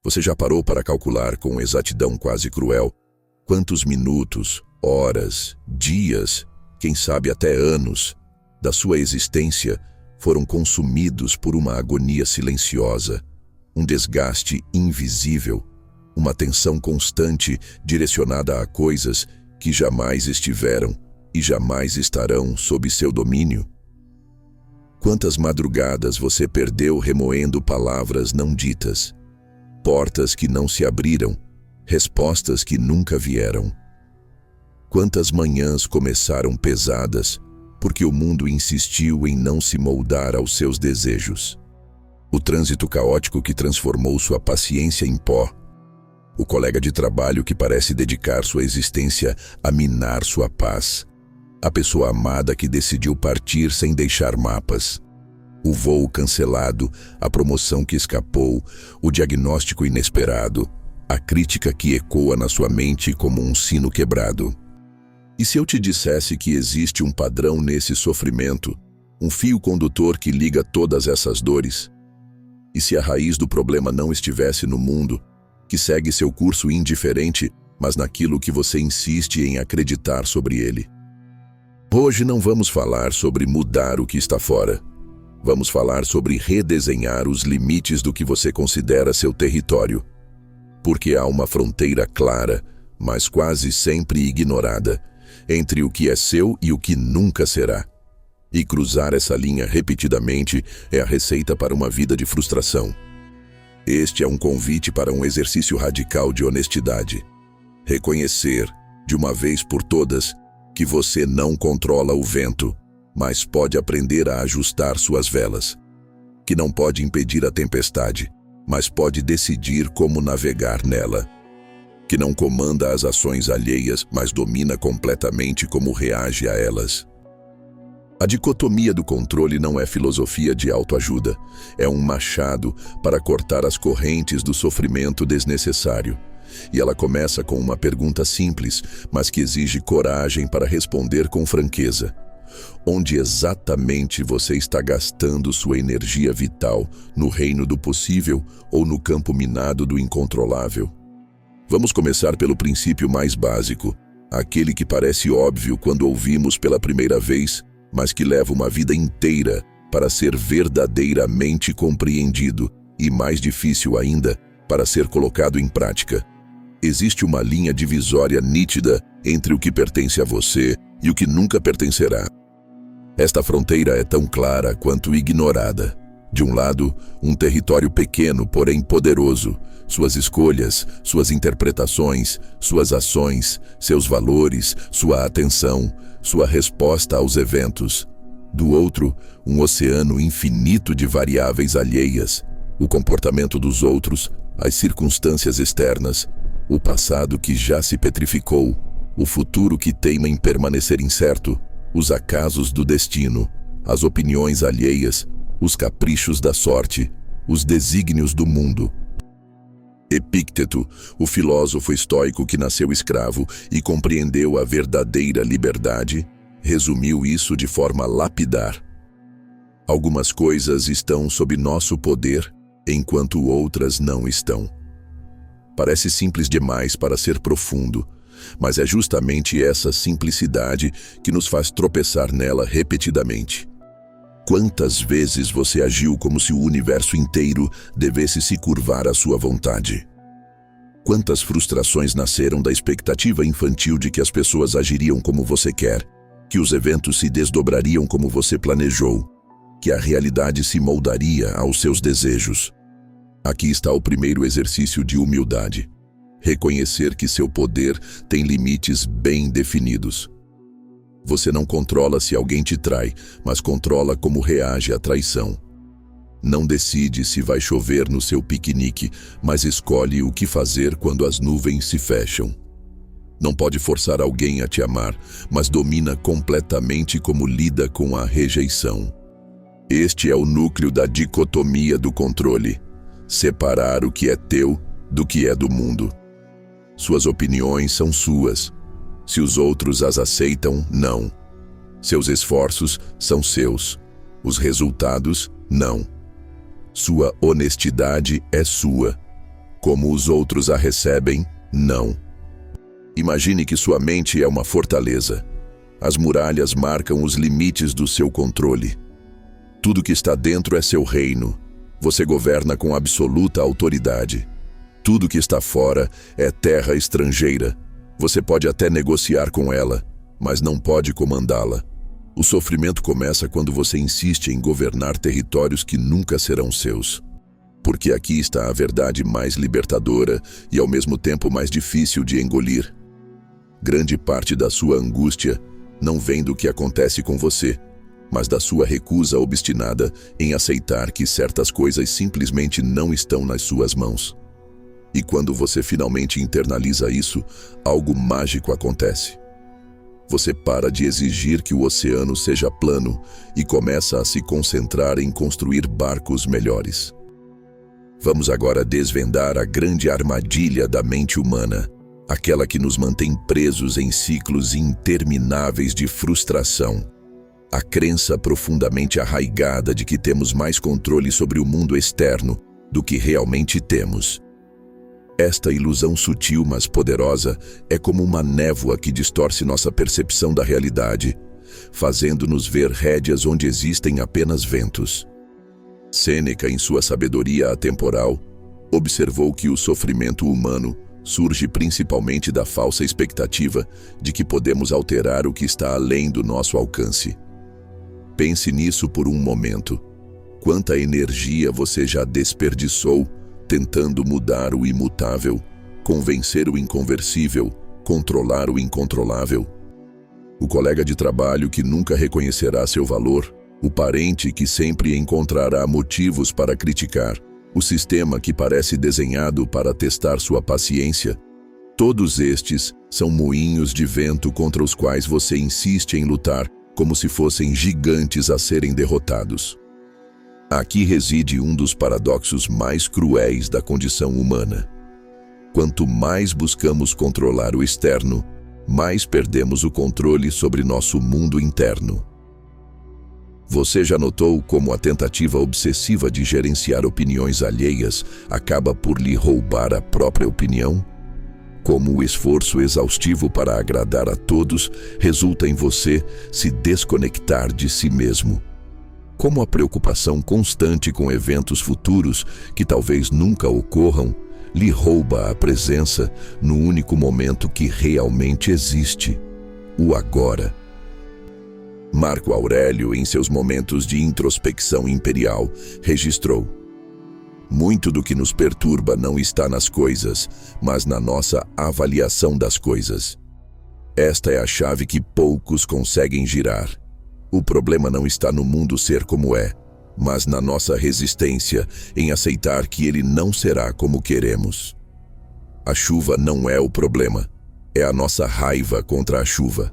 Você já parou para calcular com exatidão quase cruel quantos minutos, horas, dias, quem sabe até anos, da sua existência foram consumidos por uma agonia silenciosa, um desgaste invisível, uma tensão constante direcionada a coisas que jamais estiveram e jamais estarão sob seu domínio? Quantas madrugadas você perdeu remoendo palavras não ditas, portas que não se abriram, respostas que nunca vieram? Quantas manhãs começaram pesadas porque o mundo insistiu em não se moldar aos seus desejos? O trânsito caótico que transformou sua paciência em pó, o colega de trabalho que parece dedicar sua existência a minar sua paz, a pessoa amada que decidiu partir sem deixar mapas, o voo cancelado, a promoção que escapou, o diagnóstico inesperado, a crítica que ecoa na sua mente como um sino quebrado. E se eu te dissesse que existe um padrão nesse sofrimento, um fio condutor que liga todas essas dores? E se a raiz do problema não estivesse no mundo, que segue seu curso indiferente, mas naquilo que você insiste em acreditar sobre ele? Hoje não vamos falar sobre mudar o que está fora. Vamos falar sobre redesenhar os limites do que você considera seu território. Porque há uma fronteira clara, mas quase sempre ignorada, entre o que é seu e o que nunca será. E cruzar essa linha repetidamente é a receita para uma vida de frustração. Este é um convite para um exercício radical de honestidade. Reconhecer, de uma vez por todas, que você não controla o vento, mas pode aprender a ajustar suas velas. Que não pode impedir a tempestade, mas pode decidir como navegar nela. Que não comanda as ações alheias, mas domina completamente como reage a elas. A dicotomia do controle não é filosofia de autoajuda, é um machado para cortar as correntes do sofrimento desnecessário. E ela começa com uma pergunta simples, mas que exige coragem para responder com franqueza. Onde exatamente você está gastando sua energia vital, no reino do possível ou no campo minado do incontrolável? Vamos começar pelo princípio mais básico, aquele que parece óbvio quando ouvimos pela primeira vez, mas que leva uma vida inteira para ser verdadeiramente compreendido e, mais difícil ainda, para ser colocado em prática. Existe uma linha divisória nítida entre o que pertence a você e o que nunca pertencerá. Esta fronteira é tão clara quanto ignorada. De um lado, um território pequeno, porém poderoso. Suas escolhas, suas interpretações, suas ações, seus valores, sua atenção, sua resposta aos eventos. Do outro, um oceano infinito de variáveis alheias. O comportamento dos outros, as circunstâncias externas, o passado que já se petrificou, o futuro que teima em permanecer incerto, os acasos do destino, as opiniões alheias, os caprichos da sorte, os desígnios do mundo. Epícteto, o filósofo estoico que nasceu escravo e compreendeu a verdadeira liberdade, resumiu isso de forma lapidar. Algumas coisas estão sob nosso poder, enquanto outras não estão. Parece simples demais para ser profundo, mas é justamente essa simplicidade que nos faz tropeçar nela repetidamente. Quantas vezes você agiu como se o universo inteiro devesse se curvar à sua vontade? Quantas frustrações nasceram da expectativa infantil de que as pessoas agiriam como você quer, que os eventos se desdobrariam como você planejou, que a realidade se moldaria aos seus desejos? Aqui está o primeiro exercício de humildade. Reconhecer que seu poder tem limites bem definidos. Você não controla se alguém te trai, mas controla como reage à traição. Não decide se vai chover no seu piquenique, mas escolhe o que fazer quando as nuvens se fecham. Não pode forçar alguém a te amar, mas domina completamente como lida com a rejeição. Este é o núcleo da dicotomia do controle. Separar o que é teu do que é do mundo. Suas opiniões são suas. Se os outros as aceitam, não. Seus esforços são seus. Os resultados, não. Sua honestidade é sua. Como os outros a recebem, não. Imagine que sua mente é uma fortaleza. As muralhas marcam os limites do seu controle. Tudo que está dentro é seu reino. Você governa com absoluta autoridade. Tudo que está fora é terra estrangeira. Você pode até negociar com ela, mas não pode comandá-la. O sofrimento começa quando você insiste em governar territórios que nunca serão seus. Porque aqui está a verdade mais libertadora e ao mesmo tempo mais difícil de engolir. Grande parte da sua angústia não vem do que acontece com você, mas da sua recusa obstinada em aceitar que certas coisas simplesmente não estão nas suas mãos. E quando você finalmente internaliza isso, algo mágico acontece. Você para de exigir que o oceano seja plano e começa a se concentrar em construir barcos melhores. Vamos agora desvendar a grande armadilha da mente humana, aquela que nos mantém presos em ciclos intermináveis de frustração. A crença profundamente arraigada de que temos mais controle sobre o mundo externo do que realmente temos. Esta ilusão sutil, mas poderosa, é como uma névoa que distorce nossa percepção da realidade, fazendo-nos ver rédeas onde existem apenas ventos. Sêneca, em sua sabedoria atemporal, observou que o sofrimento humano surge principalmente da falsa expectativa de que podemos alterar o que está além do nosso alcance. Pense nisso por um momento. Quanta energia você já desperdiçou tentando mudar o imutável, convencer o inconversível, controlar o incontrolável? O colega de trabalho que nunca reconhecerá seu valor, o parente que sempre encontrará motivos para criticar, o sistema que parece desenhado para testar sua paciência, todos estes são moinhos de vento contra os quais você insiste em lutar como se fossem gigantes a serem derrotados. Aqui reside um dos paradoxos mais cruéis da condição humana. Quanto mais buscamos controlar o externo, mais perdemos o controle sobre nosso mundo interno. Você já notou como a tentativa obsessiva de gerenciar opiniões alheias acaba por lhe roubar a própria opinião? Como o esforço exaustivo para agradar a todos resulta em você se desconectar de si mesmo? Como a preocupação constante com eventos futuros que talvez nunca ocorram lhe rouba a presença no único momento que realmente existe, o agora. Marco Aurélio, em seus momentos de introspecção imperial, registrou: muito do que nos perturba não está nas coisas, mas na nossa avaliação das coisas. Esta é a chave que poucos conseguem girar. O problema não está no mundo ser como é, mas na nossa resistência em aceitar que ele não será como queremos. A chuva não é o problema, é a nossa raiva contra a chuva.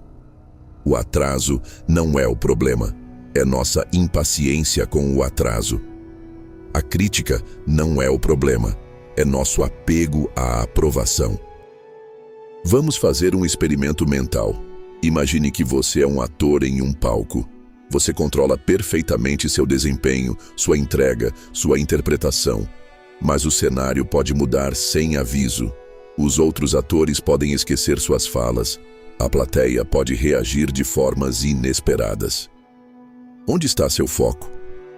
O atraso não é o problema, é nossa impaciência com o atraso. A crítica não é o problema, é nosso apego à aprovação. Vamos fazer um experimento mental. Imagine que você é um ator em um palco. Você controla perfeitamente seu desempenho, sua entrega, sua interpretação. Mas o cenário pode mudar sem aviso. Os outros atores podem esquecer suas falas. A plateia pode reagir de formas inesperadas. Onde está seu foco?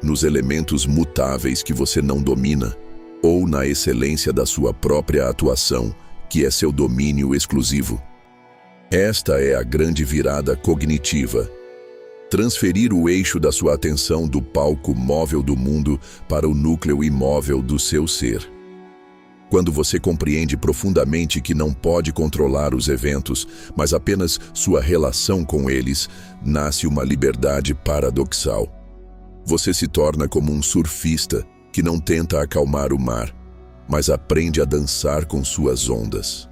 Nos elementos mutáveis que você não domina, ou na excelência da sua própria atuação, que é seu domínio exclusivo? Esta é a grande virada cognitiva. Transferir o eixo da sua atenção do palco móvel do mundo para o núcleo imóvel do seu ser. Quando você compreende profundamente que não pode controlar os eventos, mas apenas sua relação com eles, nasce uma liberdade paradoxal. Você se torna como um surfista que não tenta acalmar o mar, mas aprende a dançar com suas ondas.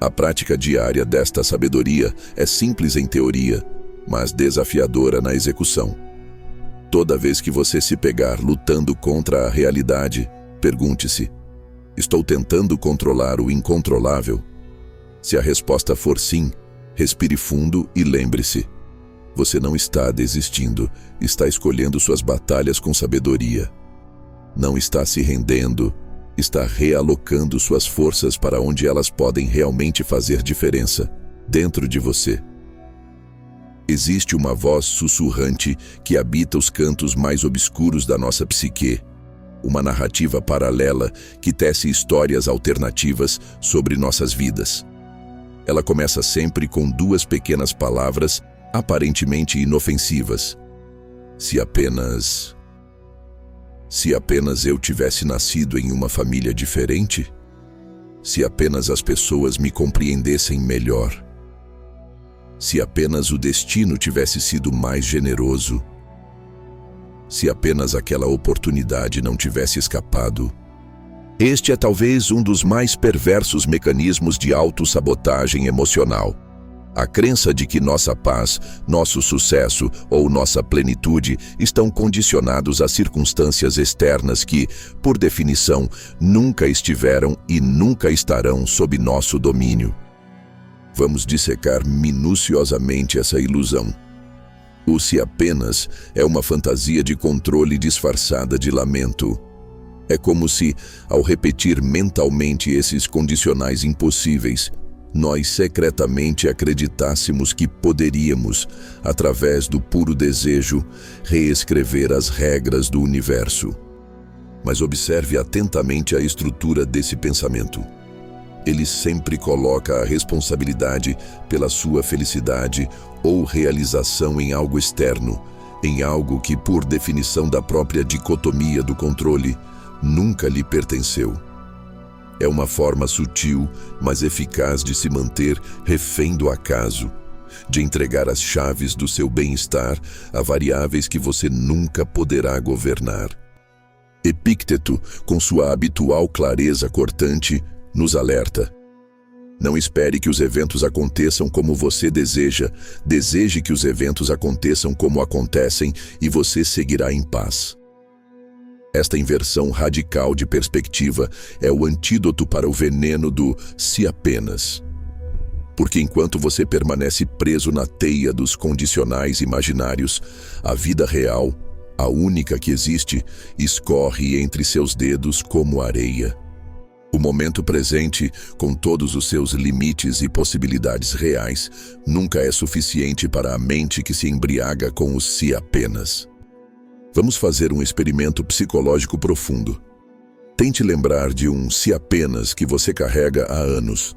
A prática diária desta sabedoria é simples em teoria, mas desafiadora na execução. Toda vez que você se pegar lutando contra a realidade, pergunte-se: estou tentando controlar o incontrolável? Se a resposta for sim, respire fundo e lembre-se: você não está desistindo, está escolhendo suas batalhas com sabedoria. Não está se rendendo, Está realocando suas forças para onde elas podem realmente fazer diferença, dentro de você. Existe uma voz sussurrante que habita os cantos mais obscuros da nossa psique, uma narrativa paralela que tece histórias alternativas sobre nossas vidas. Ela começa sempre com duas pequenas palavras aparentemente inofensivas. Se apenas eu tivesse nascido em uma família diferente, se apenas as pessoas me compreendessem melhor, se apenas o destino tivesse sido mais generoso, se apenas aquela oportunidade não tivesse escapado. Este é talvez um dos mais perversos mecanismos de autossabotagem emocional. A crença de que nossa paz, nosso sucesso ou nossa plenitude estão condicionados a circunstâncias externas que, por definição, nunca estiveram e nunca estarão sob nosso domínio. Vamos dissecar minuciosamente essa ilusão. O se apenas é uma fantasia de controle disfarçada de lamento. É como se, ao repetir mentalmente esses condicionais impossíveis, nós secretamente acreditássemos que poderíamos, através do puro desejo, reescrever as regras do universo. Mas observe atentamente a estrutura desse pensamento. Ele sempre coloca a responsabilidade pela sua felicidade ou realização em algo externo, em algo que, por definição da própria dicotomia do controle, nunca lhe pertenceu. É uma forma sutil, mas eficaz de se manter refém do acaso, de entregar as chaves do seu bem-estar a variáveis que você nunca poderá governar. Epícteto, com sua habitual clareza cortante, nos alerta. Não espere que os eventos aconteçam como você deseja, deseje que os eventos aconteçam como acontecem e você seguirá em paz. Esta inversão radical de perspectiva é o antídoto para o veneno do se apenas. Porque enquanto você permanece preso na teia dos condicionais imaginários, a vida real, a única que existe, escorre entre seus dedos como areia. O momento presente, com todos os seus limites e possibilidades reais, nunca é suficiente para a mente que se embriaga com o se apenas. Vamos fazer um experimento psicológico profundo. Tente lembrar de um se apenas que você carrega há anos.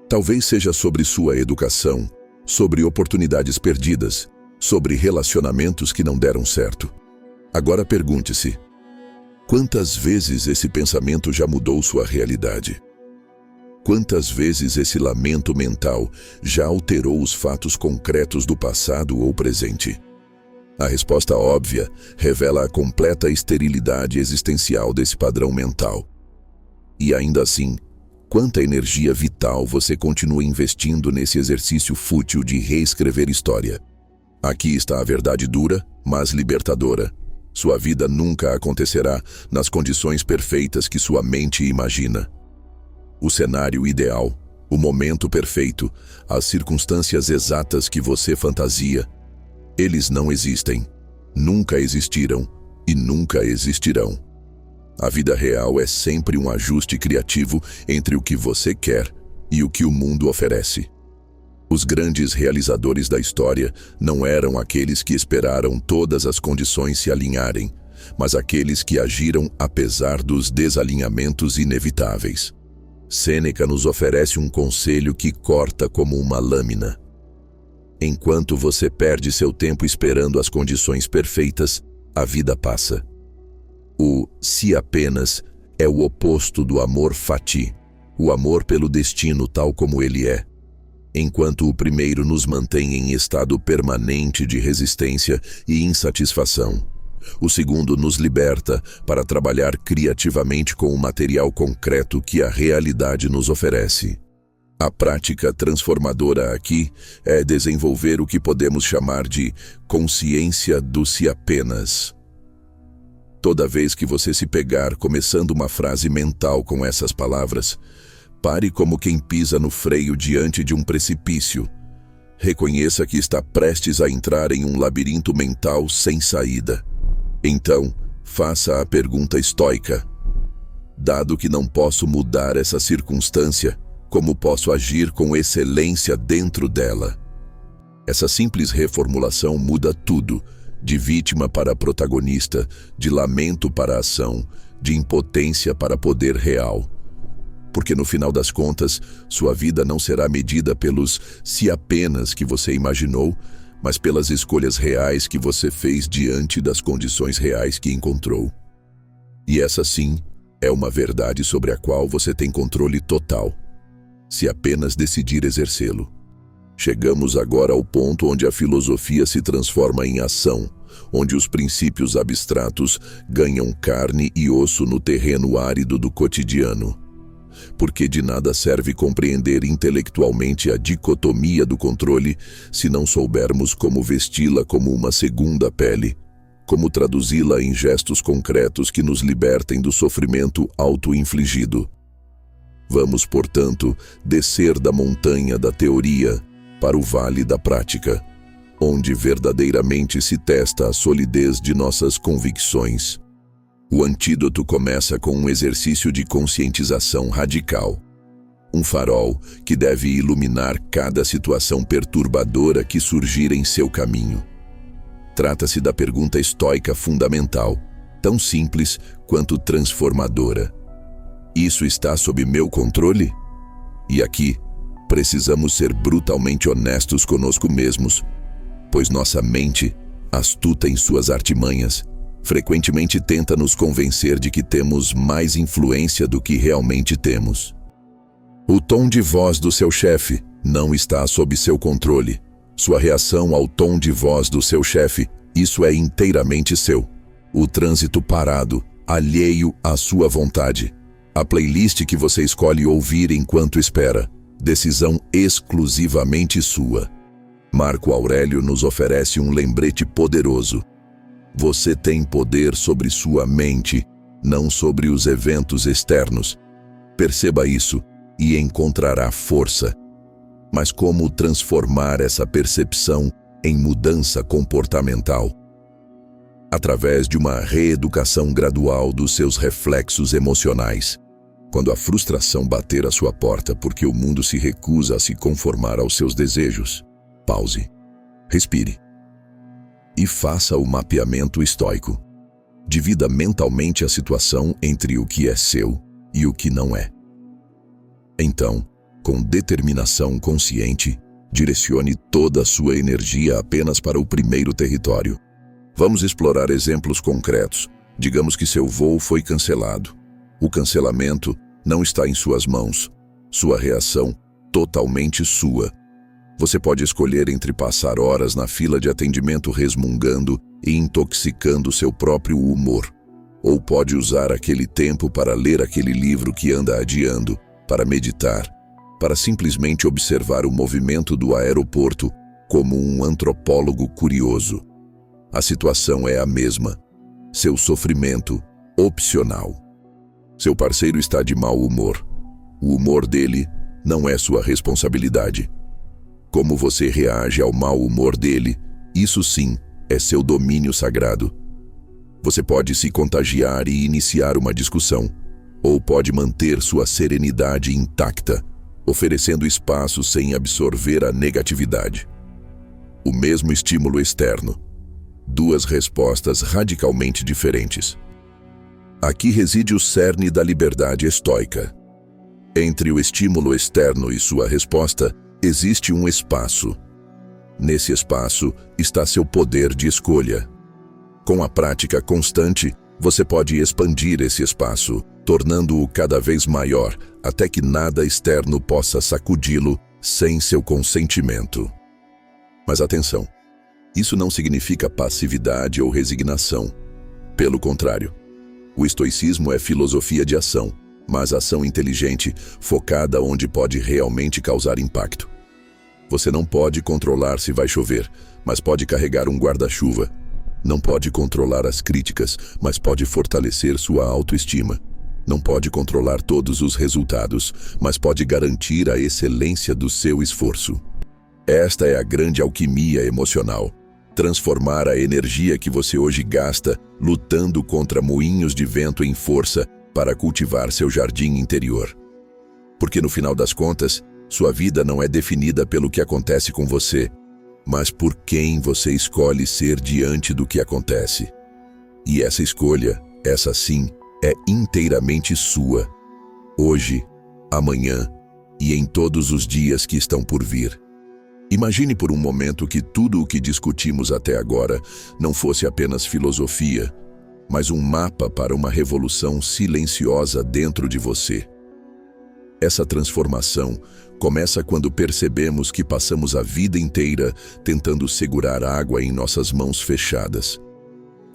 Talvez seja sobre sua educação, sobre oportunidades perdidas, sobre relacionamentos que não deram certo. Agora pergunte-se: quantas vezes esse pensamento já mudou sua realidade? Quantas vezes esse lamento mental já alterou os fatos concretos do passado ou presente? A resposta óbvia revela a completa esterilidade existencial desse padrão mental. E ainda assim, quanta energia vital você continua investindo nesse exercício fútil de reescrever história? Aqui está a verdade dura, mas libertadora. Sua vida nunca acontecerá nas condições perfeitas que sua mente imagina. O cenário ideal, o momento perfeito, as circunstâncias exatas que você fantasia, eles não existem, nunca existiram e nunca existirão. A vida real é sempre um ajuste criativo entre o que você quer e o que o mundo oferece. Os grandes realizadores da história não eram aqueles que esperaram todas as condições se alinharem, mas aqueles que agiram apesar dos desalinhamentos inevitáveis. Sêneca nos oferece um conselho que corta como uma lâmina. Enquanto você perde seu tempo esperando as condições perfeitas, a vida passa. O se apenas é o oposto do amor fati, o amor pelo destino tal como ele é. Enquanto o primeiro nos mantém em estado permanente de resistência e insatisfação, o segundo nos liberta para trabalhar criativamente com o material concreto que a realidade nos oferece. A prática transformadora aqui é desenvolver o que podemos chamar de consciência do se apenas. Toda vez que você se pegar começando uma frase mental com essas palavras, pare como quem pisa no freio diante de um precipício. Reconheça que está prestes a entrar em um labirinto mental sem saída. Então, faça a pergunta estoica: Dado que não posso mudar essa circunstância, como posso agir com excelência dentro dela? Essa simples reformulação muda tudo, de vítima para protagonista, de lamento para ação, de impotência para poder real. Porque no final das contas, sua vida não será medida pelos se apenas que você imaginou, mas pelas escolhas reais que você fez diante das condições reais que encontrou. E essa sim é uma verdade sobre a qual você tem controle total, se apenas decidir exercê-lo. Chegamos agora ao ponto onde a filosofia se transforma em ação, onde os princípios abstratos ganham carne e osso no terreno árido do cotidiano. Porque de nada serve compreender intelectualmente a dicotomia do controle se não soubermos como vesti-la como uma segunda pele, como traduzi-la em gestos concretos que nos libertem do sofrimento auto-infligido. Vamos, portanto, descer da montanha da teoria para o vale da prática, onde verdadeiramente se testa a solidez de nossas convicções. O antídoto começa com um exercício de conscientização radical. Um farol que deve iluminar cada situação perturbadora que surgir em seu caminho. Trata-se da pergunta estoica fundamental, tão simples quanto transformadora. Isso está sob meu controle? E aqui, precisamos ser brutalmente honestos conosco mesmos, pois nossa mente, astuta em suas artimanhas, frequentemente tenta nos convencer de que temos mais influência do que realmente temos. O tom de voz do seu chefe não está sob seu controle. Sua reação ao tom de voz do seu chefe, isso é inteiramente seu. O trânsito parado, alheio à sua vontade. A playlist que você escolhe ouvir enquanto espera, decisão exclusivamente sua. Marco Aurélio nos oferece um lembrete poderoso. Você tem poder sobre sua mente, não sobre os eventos externos. Perceba isso e encontrará força. Mas como transformar essa percepção em mudança comportamental? Através de uma reeducação gradual dos seus reflexos emocionais. Quando a frustração bater à sua porta porque o mundo se recusa a se conformar aos seus desejos, pause, respire e faça o mapeamento estoico. Divida mentalmente a situação entre o que é seu e o que não é. Então, com determinação consciente, direcione toda a sua energia apenas para o primeiro território. Vamos explorar exemplos concretos. Digamos que seu voo foi cancelado. O cancelamento não está em suas mãos. Sua reação, totalmente sua. Você pode escolher entre passar horas na fila de atendimento resmungando e intoxicando seu próprio humor, ou pode usar aquele tempo para ler aquele livro que anda adiando, para meditar, para simplesmente observar o movimento do aeroporto como um antropólogo curioso. A situação é a mesma. Seu sofrimento, opcional. Seu parceiro está de mau humor. O humor dele não é sua responsabilidade. Como você reage ao mau humor dele, isso sim é seu domínio sagrado. Você pode se contagiar e iniciar uma discussão, ou pode manter sua serenidade intacta, oferecendo espaço sem absorver a negatividade. O mesmo estímulo externo. Duas respostas radicalmente diferentes. Aqui reside o cerne da liberdade estoica. Entre o estímulo externo e sua resposta, existe um espaço. Nesse espaço está seu poder de escolha. Com a prática constante, você pode expandir esse espaço, tornando-o cada vez maior, até que nada externo possa sacudi-lo sem seu consentimento. Mas atenção, isso não significa passividade ou resignação. Pelo contrário, o estoicismo é filosofia de ação, mas ação inteligente, focada onde pode realmente causar impacto. Você não pode controlar se vai chover, mas pode carregar um guarda-chuva. Não pode controlar as críticas, mas pode fortalecer sua autoestima. Não pode controlar todos os resultados, mas pode garantir a excelência do seu esforço. Esta é a grande alquimia emocional. Transformar a energia que você hoje gasta lutando contra moinhos de vento em força para cultivar seu jardim interior. Porque no final das contas, sua vida não é definida pelo que acontece com você, mas por quem você escolhe ser diante do que acontece. E essa escolha, essa sim, é inteiramente sua, hoje, amanhã e em todos os dias que estão por vir. Imagine por um momento que tudo o que discutimos até agora não fosse apenas filosofia, mas um mapa para uma revolução silenciosa dentro de você. Essa transformação começa quando percebemos que passamos a vida inteira tentando segurar água em nossas mãos fechadas.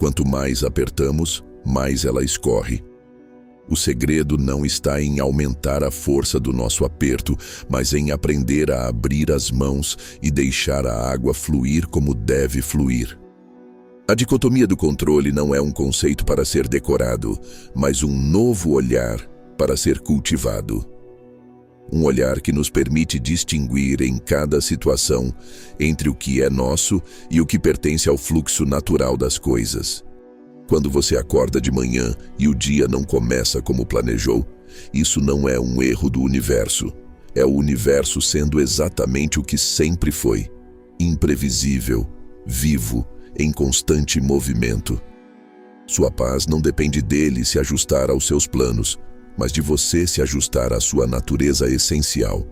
Quanto mais apertamos, mais ela escorre. O segredo não está em aumentar a força do nosso aperto, mas em aprender a abrir as mãos e deixar a água fluir como deve fluir. A dicotomia do controle não é um conceito para ser decorado, mas um novo olhar para ser cultivado. Um olhar que nos permite distinguir em cada situação entre o que é nosso e o que pertence ao fluxo natural das coisas. Quando você acorda de manhã e o dia não começa como planejou, isso não é um erro do universo. É o universo sendo exatamente o que sempre foi: imprevisível, vivo, em constante movimento. Sua paz não depende dele se ajustar aos seus planos, mas de você se ajustar à sua natureza essencial.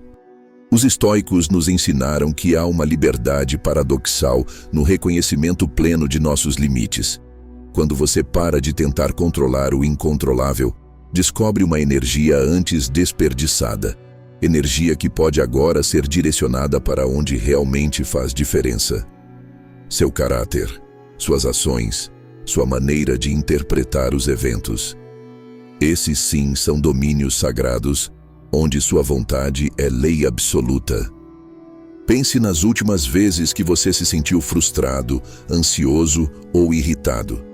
Os estoicos nos ensinaram que há uma liberdade paradoxal no reconhecimento pleno de nossos limites. Quando você para de tentar controlar o incontrolável, descobre uma energia antes desperdiçada, energia que pode agora ser direcionada para onde realmente faz diferença. Seu caráter, suas ações, sua maneira de interpretar os eventos. Esses sim são domínios sagrados, onde sua vontade é lei absoluta. Pense nas últimas vezes que você se sentiu frustrado, ansioso ou irritado.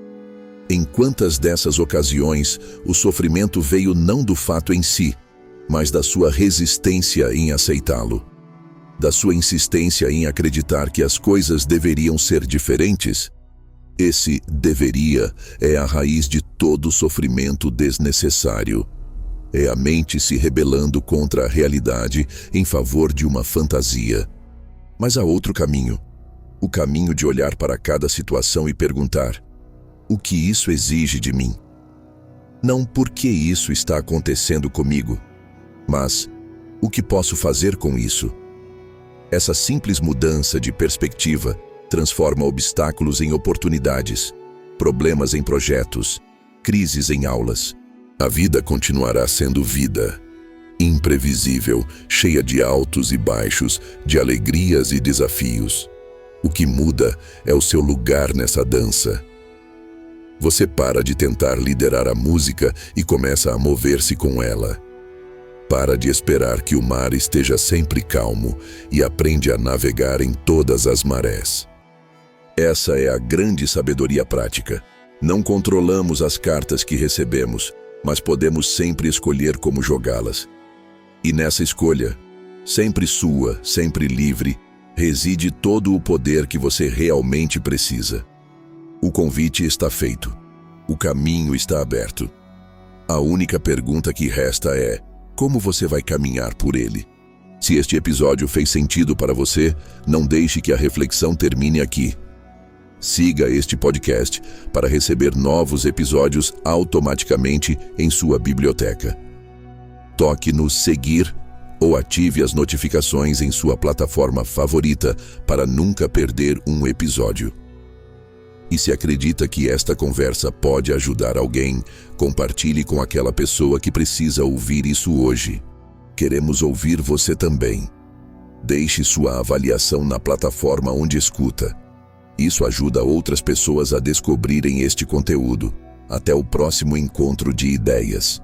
Em quantas dessas ocasiões o sofrimento veio não do fato em si, mas da sua resistência em aceitá-lo, da sua insistência em acreditar que as coisas deveriam ser diferentes? Esse deveria é a raiz de todo sofrimento desnecessário. É a mente se rebelando contra a realidade em favor de uma fantasia. Mas há outro caminho. O caminho de olhar para cada situação e perguntar: o que isso exige de mim? Não por que isso está acontecendo comigo, mas o que posso fazer com isso? Essa simples mudança de perspectiva transforma obstáculos em oportunidades, problemas em projetos, crises em aulas. A vida continuará sendo vida, imprevisível, cheia de altos e baixos, de alegrias e desafios. O que muda é o seu lugar nessa dança. Você para de tentar liderar a música e começa a mover-se com ela. Para de esperar que o mar esteja sempre calmo e aprende a navegar em todas as marés. Essa é a grande sabedoria prática. Não controlamos as cartas que recebemos, mas podemos sempre escolher como jogá-las. E nessa escolha, sempre sua, sempre livre, reside todo o poder que você realmente precisa. O convite está feito. O caminho está aberto. A única pergunta que resta é: como você vai caminhar por ele? Se este episódio fez sentido para você, não deixe que a reflexão termine aqui. Siga este podcast para receber novos episódios automaticamente em sua biblioteca. Toque no seguir ou ative as notificações em sua plataforma favorita para nunca perder um episódio. E se acredita que esta conversa pode ajudar alguém, compartilhe com aquela pessoa que precisa ouvir isso hoje. Queremos ouvir você também. Deixe sua avaliação na plataforma onde escuta. Isso ajuda outras pessoas a descobrirem este conteúdo. Até o próximo encontro de ideias.